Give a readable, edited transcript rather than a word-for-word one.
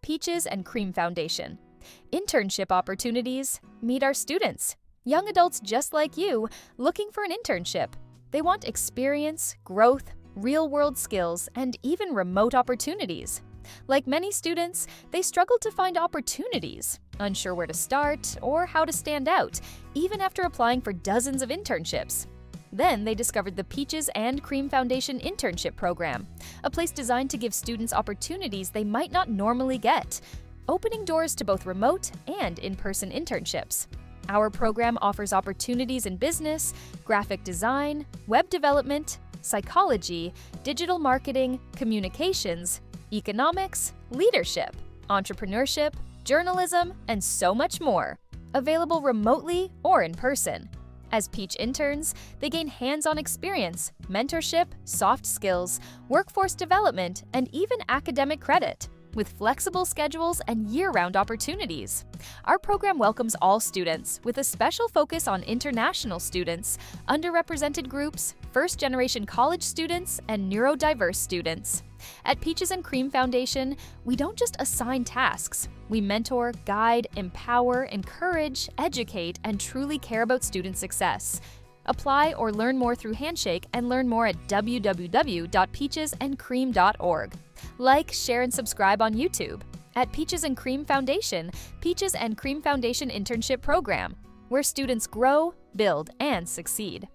Peaches and Cream Foundation. Internship opportunities meet our students. Young adults just like you looking for an internship. They want experience, growth, real-world skills, and even remote opportunities. Like many students, they struggle to find opportunities, unsure where to start or how to stand out, even after applying for dozens of internships. Then they discovered the Peaches and Cream Foundation Internship Program, a place designed to give students opportunities they might not normally get, opening doors to both remote and in-person internships. Our program offers opportunities in business, graphic design, web development, psychology, digital marketing, communications, economics, leadership, entrepreneurship, journalism, and so much more. Available remotely or in person. As Peach interns, they gain hands-on experience, mentorship, soft skills, workforce development, and even academic credit, with flexible schedules and year-round opportunities. Our program welcomes all students, with a special focus on international students, underrepresented groups, first-generation college students, and neurodiverse students. At Peaches and Cream Foundation, we don't just assign tasks. We mentor, guide, empower, encourage, educate, and truly care about student success. Apply or learn more through Handshake and learn more at www.peachesandcream.org. Like, share, and subscribe on YouTube. At Peaches and Cream Foundation, Peaches and Cream Foundation Internship Program, where students grow, build, and succeed.